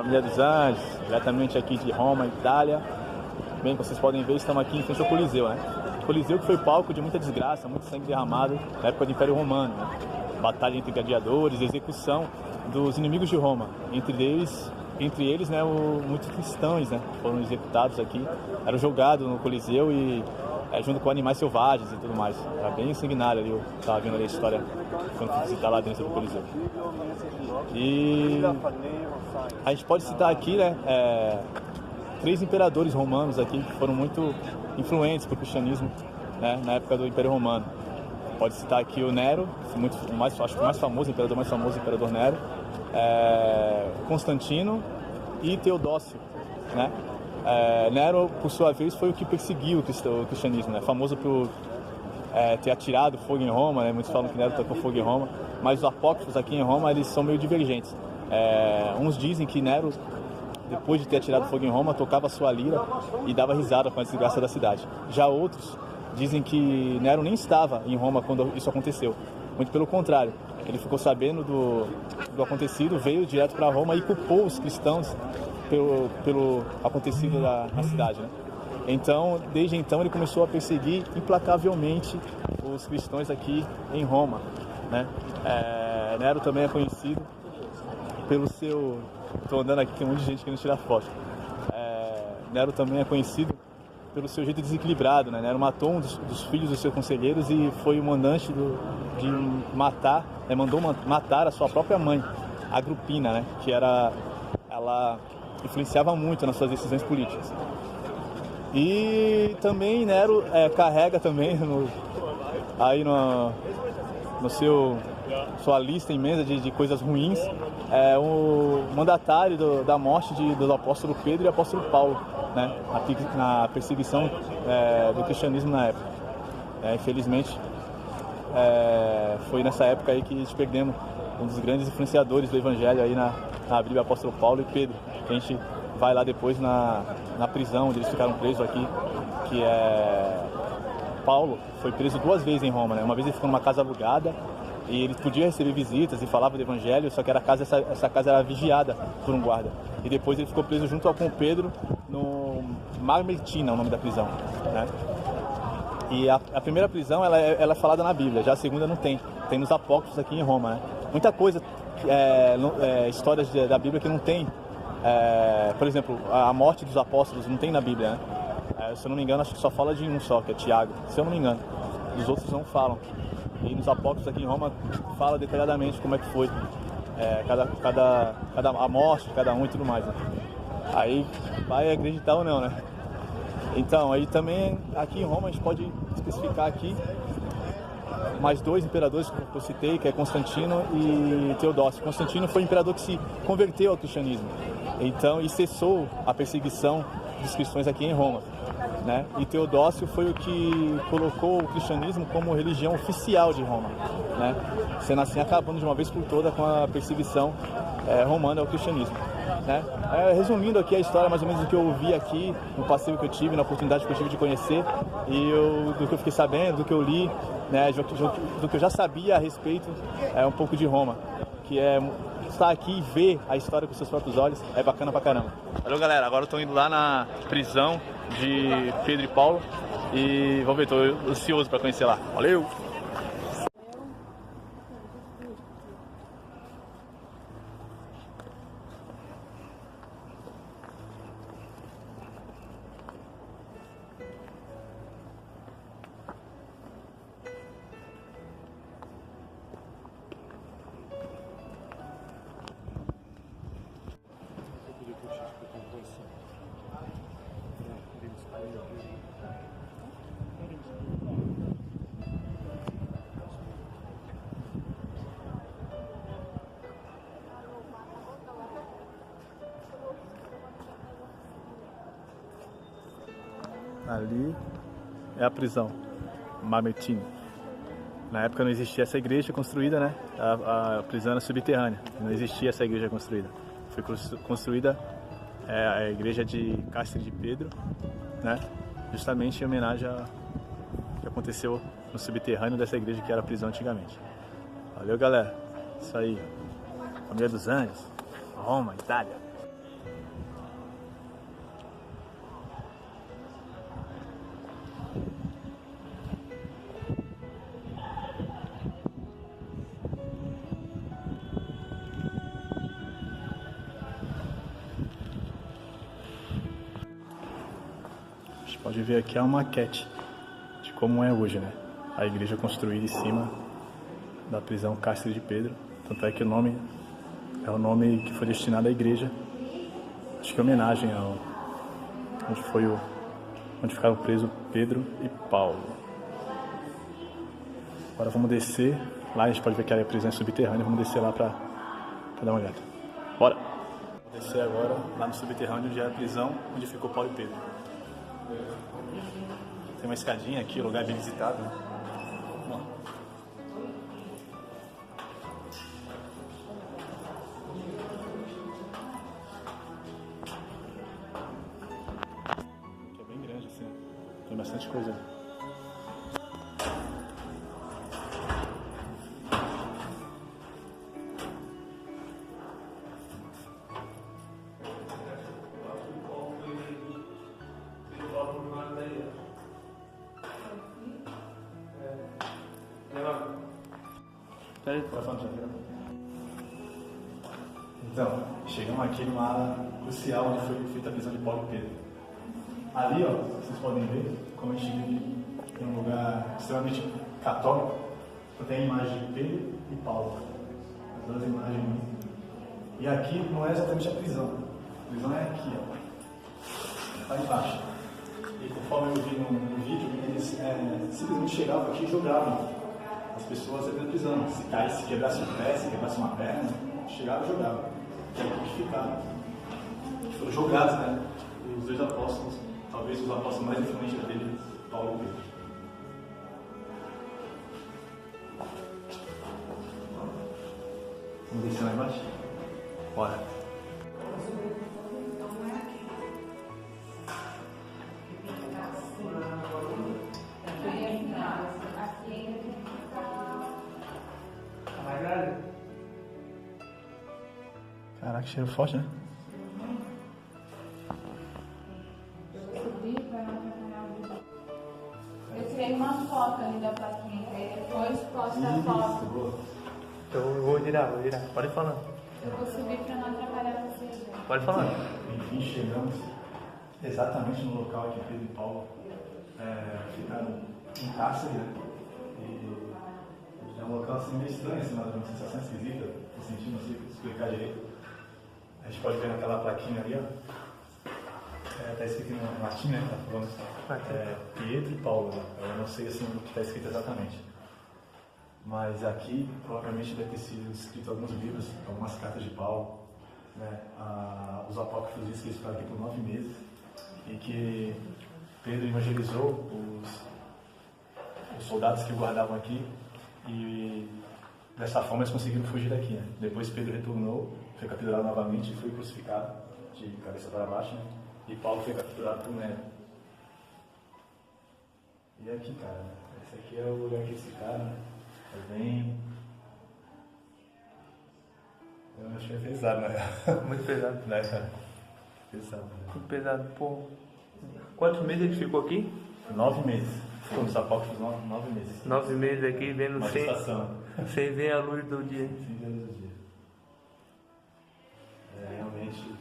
Família dos Anjos, diretamente aqui de Roma, Itália. Bem, como vocês podem ver, estamos aqui em frente ao Coliseu, né? O Coliseu que foi palco de muita desgraça, muito sangue derramado na época do Império Romano, né? Batalha entre gladiadores, execução dos inimigos de Roma. Entre eles, né, muitos cristãos, né, foram executados aqui, eram jogados no Coliseu e junto com animais selvagens e tudo mais. Era bem sanguinário ali, eu estava vendo ali a história quando fui visitar lá dentro do Coliseu. E a gente pode citar aqui, né, 3 imperadores romanos aqui que foram muito influentes para o cristianismo, né, na época do Império Romano. Pode citar aqui o Nero, acho que o mais famoso, o imperador mais famoso, o imperador Nero, Constantino e Teodócio, né? Nero, por sua vez, foi o que perseguiu o cristianismo, né? Famoso por ter atirado fogo em Roma, né? Muitos falam que Nero tocou fogo em Roma, mas os apócrifos aqui em Roma eles são meio divergentes. Uns dizem que Nero, depois de ter atirado fogo em Roma, tocava sua lira e dava risada com a desgraça da cidade. Já outros dizem que Nero nem estava em Roma quando isso aconteceu. Muito pelo contrário, ele ficou sabendo do acontecido, veio direto para Roma e culpou os cristãos pelo acontecido na cidade, né? Então, desde então, ele começou a perseguir implacavelmente os cristãos aqui em Roma, né? Nero também é conhecido pelo seu... Estou andando aqui, tem um monte de gente querendo tirar foto. Nero também é conhecido pelo seu jeito desequilibrado, né? Nero matou um dos filhos dos seus conselheiros e foi o mandante de matar, mandou matar a sua própria mãe, Agripina, né? Que ela influenciava muito nas suas decisões políticas. E também Nero carrega também sua lista imensa de coisas ruins, o mandatário da morte do apóstolo Pedro e apóstolo Paulo, né, na perseguição do cristianismo na época. Infelizmente, foi nessa época aí que nós perdemos um dos grandes influenciadores do evangelho aí na Bíblia, apóstolo Paulo e Pedro, que a gente vai lá depois na prisão onde eles ficaram presos aqui, que Paulo foi preso 2 vezes em Roma, né? Uma vez ele ficou numa casa alugada e ele podia receber visitas e falava do evangelho, só que essa casa era vigiada por um guarda. E depois ele ficou preso junto com Pedro no Mamertina, o nome da prisão, né? E a primeira prisão ela é falada na Bíblia, já a segunda não tem. Tem nos apócrifos aqui em Roma, né? Muita coisa, histórias da Bíblia que não tem. Por exemplo, a morte dos apóstolos não tem na Bíblia, né? Se eu não me engano, acho que só fala de um só, que é Tiago, se eu não me engano. Os outros não falam. E nos apócrifos aqui em Roma fala detalhadamente como é que foi a morte de cada um e tudo mais, né? Aí vai acreditar ou não, né? Então, aí também aqui em Roma a gente pode especificar aqui mais 2 imperadores que eu citei, que é Constantino e Teodócio. Constantino foi o imperador que se converteu ao cristianismo, então, e cessou a perseguição dos cristãos aqui em Roma, né? E Teodócio foi o que colocou o cristianismo como religião oficial de Roma, né? Sendo assim acabando de uma vez por todas com a perseguição romana ao cristianismo, né? Resumindo aqui a história mais ou menos do que eu ouvi aqui, no passeio que eu tive, na oportunidade que eu tive de conhecer, e do que eu fiquei sabendo, do que eu li, né? Do que eu já sabia a respeito um pouco de Roma, que estar aqui e ver a história com seus próprios olhos é bacana pra caramba. Valeu, galera, agora eu tô indo lá na prisão de Pedro e Paulo e vamos ver, tô ansioso pra conhecer lá. Valeu! Ali é a prisão, Mamertine. Na época não existia essa igreja construída, né? A prisão era subterrânea, não existia essa igreja construída. Foi construída a igreja de Cástere de Pedro, né? Justamente em homenagem ao que aconteceu no subterrâneo dessa igreja que era a prisão antigamente. Valeu, galera. Isso aí. Família dos Anjos, Roma, Itália. pode ver aqui a maquete de como é hoje, né? A igreja construída em cima da prisão Cárcere de Pedro. Tanto é que o nome é o nome que foi destinado à igreja. Acho que é homenagem ao onde ficaram presos Pedro e Paulo. Agora vamos descer. Lá a gente pode ver que a prisão é subterrânea. Vamos descer lá pra dar uma olhada. Bora! Vou descer agora lá no subterrâneo, onde é a prisão onde ficou Paulo e Pedro. Tem uma escadinha aqui, lugar bem visitado, né? Vamos lá. Aqui é bem grande assim, tem bastante coisa. Então, chegamos aqui numa área crucial onde foi feita a prisão de Paulo e Pedro. Ali, ó, vocês podem ver como a gente vive em um lugar extremamente católico. Tem a imagem de Pedro e Paulo, as duas imagens. E aqui não é exatamente a prisão. A prisão é aqui, ó, lá embaixo. E conforme eu vi no vídeo, eles simplesmente chegavam aqui e jogavam as pessoas dentro da prisão. Se caísse, se quebrasse um pé, se quebrasse uma perna, chegavam e jogavam. Que é aqui que ficaram. Foram jogados, né? E os dois apóstolos, talvez os apóstolos mais influentes dele, Paulo e Pedro. Vamos descer lá embaixo? Bora. Caraca, cheiro forte, né? Eu tirei uma foto ali da plaquinha, aí depois posto a foto. Eu vou tirar. Pode falar. Eu vou subir pra não atrapalhar vocês. Pode falar. Enfim, chegamos exatamente no local que Pedro e Paulo ficaram em cárcere, né? E é um local assim meio estranho, assim, uma sensação esquisita, tô sentindo, não sei explicar direito. A gente pode ver naquela plaquinha ali, ó. Tá escrito em latim, né? Tá falando Pedro e Paulo, né? Eu não sei assim o que está escrito exatamente. Mas aqui provavelmente deve ter sido escrito alguns livros, algumas cartas de Paulo, né? Os apócrifos dizem que eles ficaram aqui por 9 meses e que Pedro evangelizou os soldados que o guardavam aqui e dessa forma eles conseguiram fugir daqui, né? Depois Pedro retornou, foi capturado novamente e foi crucificado de cabeça para baixo, né? E Paulo foi capturado por Nero. E aqui, cara, esse aqui é o lugar que eles ficaram, né? É bem... Eu achei pesado, né? Muito pesado. Né, cara? Pesado, né? Muito pesado. Pô. Quantos meses ele ficou aqui? 9 meses. Ficou nos apócrifos 9 meses. 9 meses aqui, vendo Uma gestação. sem ver a luz do dia. Sem ver a luz do dia. Realmente...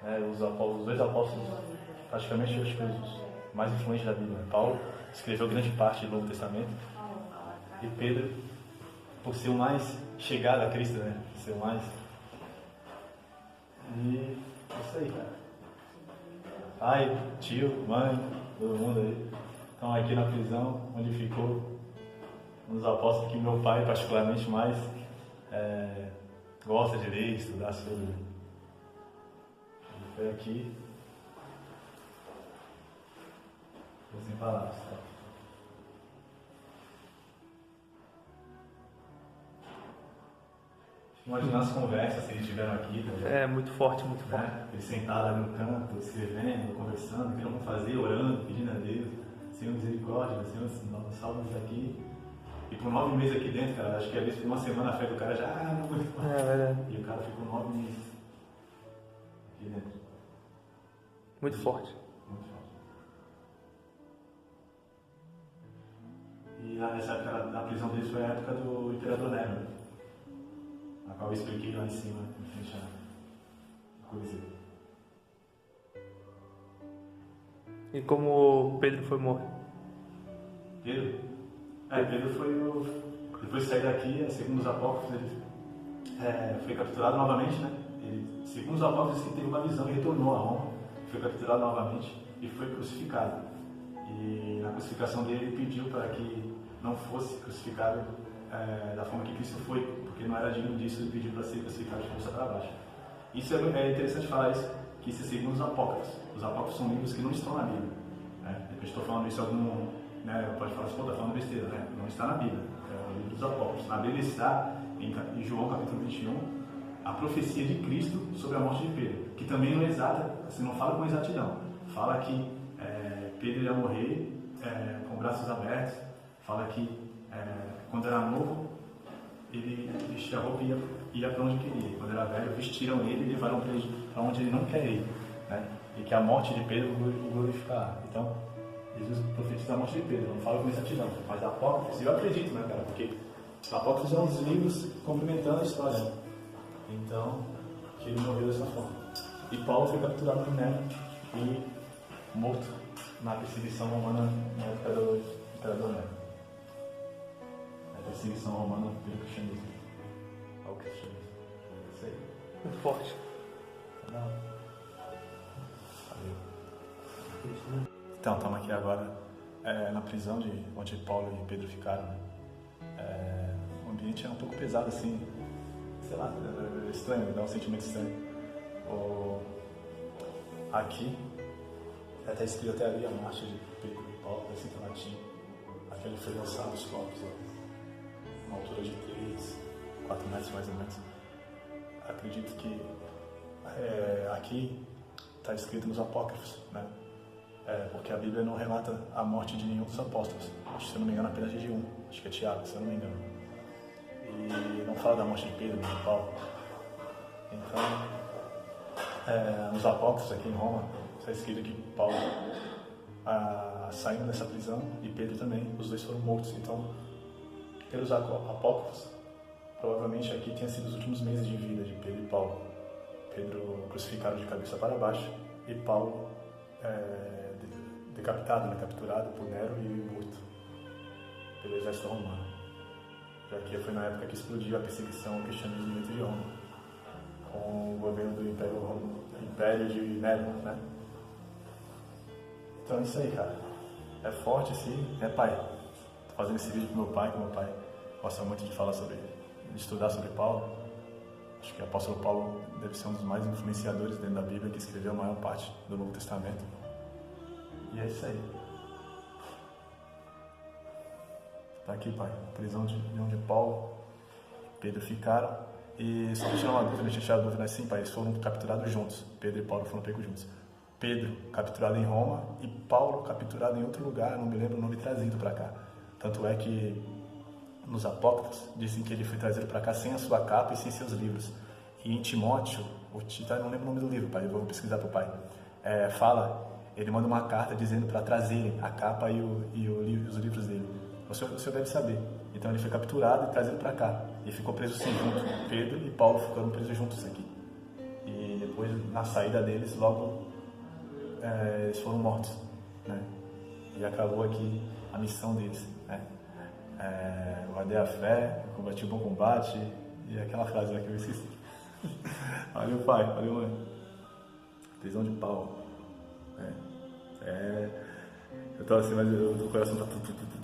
os dois apóstolos, praticamente os mais influentes da Bíblia. Paulo escreveu grande parte do Novo Testamento e Pedro, por ser o mais chegado a Cristo, né? Ser o mais... E é isso aí, cara. Pai, tio, mãe, todo mundo aí estão aqui na prisão, onde ficou um dos apóstolos que meu pai particularmente mais gosta de ler, estudar sobre. Foi aqui, sem palavras. Tá? Imaginar as conversas que eles tiveram aqui. Tá? É, muito forte, muito forte. Né? Eles sentaram ali no canto, escrevendo, conversando, querendo fazer, orando, pedindo a Deus. Senhor misericórdia, Senhor, salva-nos daqui. E por 9 meses aqui dentro, cara, acho que às vezes por uma semana a fé do cara já não aguenta mais. É verdade. E o cara ficou 9 meses aqui dentro. Muito forte. Muito forte. E nessa época, a prisão deles foi a época do Imperador Nero, a qual eu expliquei lá em cima, em frente à Coliseu. E como Pedro foi morto? Pedro? Pedro depois de sair daqui, segundo os apócrifos, ele foi capturado novamente, né? Ele, segundo os apócrifos, ele teve uma visão e retornou a Roma, foi capturado novamente e foi crucificado. E na crucificação dele, ele pediu para que não fosse crucificado da forma que Cristo foi, porque não era digno disso, ele pediu para ser crucificado de cabeça para baixo. Isso é interessante falar isso, que isso é segundo os apócrifos. Os apócrifos são livros que não estão na Bíblia. Né? Eu estou falando isso algum, né? Pode falar assim, pô, está falando besteira, né? Não está na Bíblia, é o livro dos apócrifos. Na Bíblia está, em João capítulo 21, a profecia de Cristo sobre a morte de Pedro, que também não é exata, assim, não fala com exatidão. Fala que Pedro ia morrer com braços abertos, fala que quando era novo, ele vestia a roupa e ia para onde queria. Quando era velho, vestiram ele e levaram para onde ele não quer ir. Né? E que a morte de Pedro o glorificará. Então, Jesus profetiza a morte de Pedro, não fala com exatidão. Mas apócrifos, eu acredito, né, cara? Porque apócrifos são os livros complementando a história. Então, que ele morreu dessa forma. E Paulo foi capturado por Nero e morto na perseguição romana na época do imperador Nero. A perseguição romana pelo cristianismo. Ao cristianismo. Isso aí. Muito forte. Não. Então, estamos aqui agora na prisão onde Paulo e Pedro ficaram. Né? O ambiente é um pouco pesado, assim, sei lá, é estranho, dá um sentimento estranho. Aqui, até escrito até ali a marcha de Pedro e Paulo, assim, em latim. Aquele foi lançado os corpos, uma altura de 3, 4 metros mais ou menos. Acredito que aqui está escrito nos apócrifos, né? Porque a Bíblia não relata a morte de nenhum dos apóstolos. Acho que, se eu não me engano, apenas de um. Acho que é Tiago, se eu não me engano. E não fala da morte de Pedro, nem de Paulo. Então, nos apócrifos aqui em Roma, está escrito que Paulo, saindo dessa prisão, e Pedro também, os dois foram mortos. Então, pelos apócrifos, provavelmente aqui tenha sido os últimos meses de vida de Pedro e Paulo. Pedro crucificado de cabeça para baixo e Paulo decapitado, né, capturado por Nero e morto pelo exército romano. Já que foi na época que explodiu a perseguição ao cristianismo dentro de Roma, com o governo do Império de Nero, né? Então é isso aí, cara. É forte, sim, pai. Tô fazendo esse vídeo pro meu pai, que meu pai gosta muito de estudar sobre Paulo. Acho que o apóstolo Paulo deve ser um dos mais influenciadores dentro da Bíblia, que escreveu a maior parte do Novo Testamento. E é isso aí. Tá aqui, pai, a prisão de onde Paulo e Pedro ficaram. E só para tirar uma dúvida, deixar a dúvida assim, pai, eles foram capturados juntos. Pedro e Paulo foram pegos juntos. Pedro capturado em Roma e Paulo capturado em outro lugar, não me lembro o nome, trazido para cá. Tanto é que nos apócrifos dizem que ele foi trazido para cá sem a sua capa e sem seus livros. E em Timóteo, não lembro o nome do livro, pai, eu vou pesquisar para o pai, ele manda uma carta dizendo para trazerem a capa e os livros dele. O senhor deve saber. Então ele foi capturado e trazido para cá. E ficou preso sim junto. Pedro e Paulo ficaram presos juntos aqui. E depois, na saída deles, logo eles foram mortos. Né? E acabou aqui a missão deles. Né? Guardei a fé, combati o bom combate. E aquela frase lá que eu esqueci. Valeu, pai. Valeu, mãe. Prisão de Paulo. Eu tô assim, mas o coração tá tudo.